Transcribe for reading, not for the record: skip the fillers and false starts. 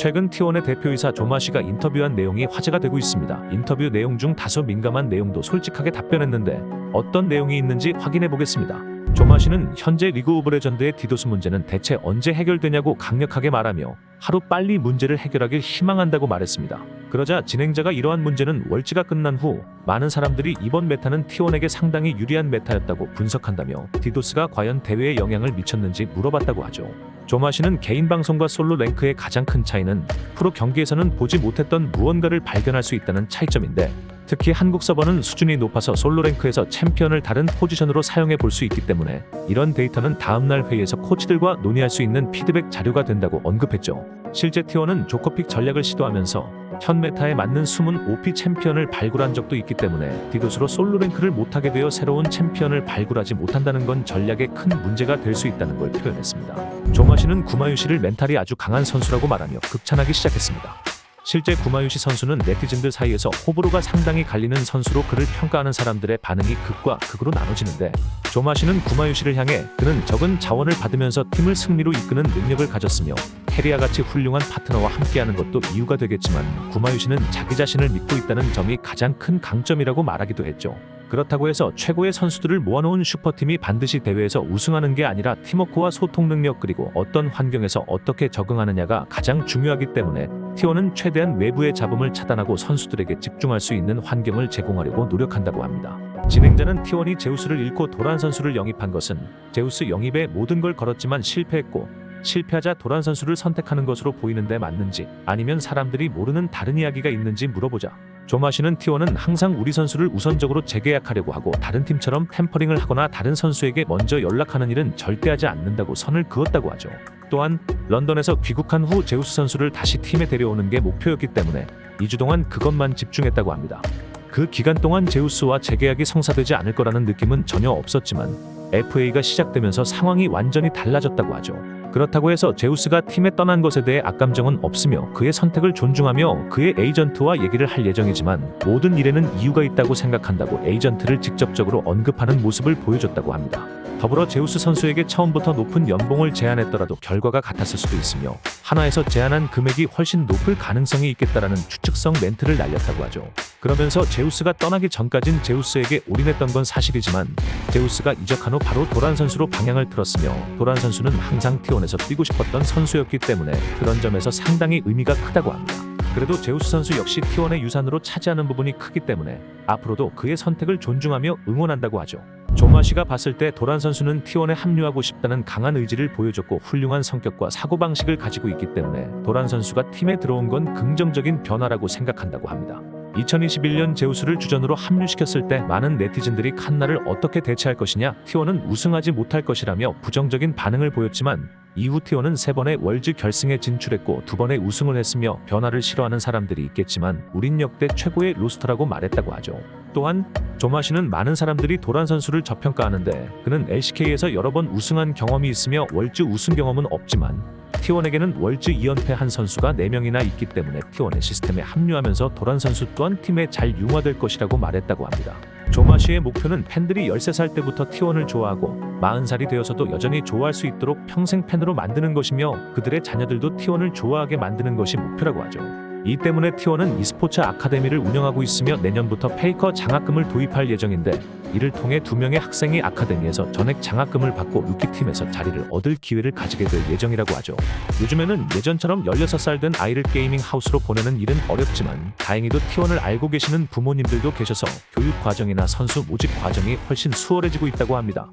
최근 T1의 대표이사 조마시가 인터뷰한 내용이 화제가 되고 있습니다. 인터뷰 내용 중 다소 민감한 내용도 솔직하게 답변했는데 어떤 내용이 있는지 확인해 보겠습니다. 조마시는 현재 리그 오브 레전드의 디도스 문제는 대체 언제 해결되냐고 강력하게 말하며 하루빨리 문제를 해결하길 희망한다고 말했습니다. 그러자 진행자가 이러한 문제는 월지가 끝난 후 많은 사람들이 이번 메타는 T1에게 상당히 유리한 메타였다고 분석한다며 디도스가 과연 대회에 영향을 미쳤는지 물어봤다고 하죠. 조마시는 개인 방송과 솔로 랭크의 가장 큰 차이는 프로 경기에서는 보지 못했던 무언가를 발견할 수 있다는 차이점인데, 특히 한국 서버는 수준이 높아서 솔로 랭크에서 챔피언을 다른 포지션으로 사용해 볼 수 있기 때문에 이런 데이터는 다음날 회의에서 코치들과 논의할 수 있는 피드백 자료가 된다고 언급했죠. 실제 T1은 조커픽 전략을 시도하면서 현 메타에 맞는 숨은 OP 챔피언을 발굴한 적도 있기 때문에 디도스로 솔로 랭크를 못하게 되어 새로운 챔피언을 발굴하지 못한다는 건 전략에 큰 문제가 될 수 있다는 걸 표현했습니다. 조마시는 구마유시를 멘탈이 아주 강한 선수라고 말하며 극찬하기 시작했습니다. 실제 구마유시 선수는 네티즌들 사이에서 호불호가 상당히 갈리는 선수로 그를 평가하는 사람들의 반응이 극과 극으로 나눠지는데, 조마시는 구마유시를 향해 그는 적은 자원을 받으면서 팀을 승리로 이끄는 능력을 가졌으며 캐리와 같이 훌륭한 파트너와 함께하는 것도 이유가 되겠지만 구마유시는 자기 자신을 믿고 있다는 점이 가장 큰 강점이라고 말하기도 했죠. 그렇다고 해서 최고의 선수들을 모아놓은 슈퍼팀이 반드시 대회에서 우승하는 게 아니라 팀워크와 소통 능력, 그리고 어떤 환경에서 어떻게 적응하느냐가 가장 중요하기 때문에 T1은 최대한 외부의 잡음을 차단하고 선수들에게 집중할 수 있는 환경을 제공하려고 노력한다고 합니다. 진행자는 T1이 제우스를 잃고 도란 선수를 영입한 것은 제우스 영입에 모든 걸 걸었지만 실패했고, 실패하자 도란 선수를 선택하는 것으로 보이는데 맞는지, 아니면 사람들이 모르는 다른 이야기가 있는지 물어보자 조마시는 T1은 항상 우리 선수를 우선적으로 재계약하려고 하고 다른 팀처럼 템퍼링을 하거나 다른 선수에게 먼저 연락하는 일은 절대 하지 않는다고 선을 그었다고 하죠. 또한 런던에서 귀국한 후 제우스 선수를 다시 팀에 데려오는 게 목표였기 때문에 2주 동안 그것만 집중했다고 합니다. 그 기간 동안 제우스와 재계약이 성사되지 않을 거라는 느낌은 전혀 없었지만 FA가 시작되면서 상황이 완전히 달라졌다고 하죠. 그렇다고 해서 제우스가 팀에 떠난 것에 대해 악감정은 없으며 그의 선택을 존중하며 그의 에이전트와 얘기를 할 예정이지만 모든 일에는 이유가 있다고 생각한다고 에이전트를 직접적으로 언급하는 모습을 보여줬다고 합니다. 더불어 제우스 선수에게 처음부터 높은 연봉을 제안했더라도 결과가 같았을 수도 있으며 하나에서 제안한 금액이 훨씬 높을 가능성이 있겠다라는 추측성 멘트를 날렸다고 하죠. 그러면서 제우스가 떠나기 전까진 제우스에게 올인했던 건 사실이지만 제우스가 이적한 후 바로 도란 선수로 방향을 틀었으며 도란 선수는 항상 T1에서 뛰고 싶었던 선수였기 때문에 그런 점에서 상당히 의미가 크다고 합니다. 그래도 제우스 선수 역시 T1의 유산으로 차지하는 부분이 크기 때문에 앞으로도 그의 선택을 존중하며 응원한다고 하죠. 조마시가 봤을 때 도란 선수는 T1에 합류하고 싶다는 강한 의지를 보여줬고 훌륭한 성격과 사고방식을 가지고 있기 때문에 도란 선수가 팀에 들어온 건 긍정적인 변화라고 생각한다고 합니다. 2021년 제우스를 주전으로 합류시켰을 때 많은 네티즌들이 칸나를 어떻게 대체할 것이냐, T1은 우승하지 못할 것이라며 부정적인 반응을 보였지만 이후 T1은 3번의 월즈 결승에 진출했고 2번의 우승을 했으며 변화를 싫어하는 사람들이 있겠지만 우린 역대 최고의 로스터라고 말했다고 하죠. 또한 조마시는 많은 사람들이 도란 선수를 저평가하는데 그는 LCK에서 여러 번 우승한 경험이 있으며 월즈 우승 경험은 없지만 T1에게는 월즈 2연패한 선수가 4명이나 있기 때문에 T1의 시스템에 합류하면서 도란 선수 또한 팀에 잘 융화될 것이라고 말했다고 합니다. 조마시의 목표는 팬들이 13살 때부터 T1을 좋아하고 40살이 되어서도 여전히 좋아할 수 있도록 평생 팬으로 만드는 것이며 그들의 자녀들도 T1을 좋아하게 만드는 것이 목표라고 하죠. 이 때문에 T1은 e스포츠 아카데미를 운영하고 있으며 내년부터 페이커 장학금을 도입할 예정인데 이를 통해 2명의 학생이 아카데미에서 전액 장학금을 받고 루키팀에서 자리를 얻을 기회를 가지게 될 예정이라고 하죠. 요즘에는 예전처럼 16살 된 아이를 게이밍 하우스로 보내는 일은 어렵지만 다행히도 T1을 알고 계시는 부모님들도 계셔서 교육 과정이나 선수 모집 과정이 훨씬 수월해지고 있다고 합니다.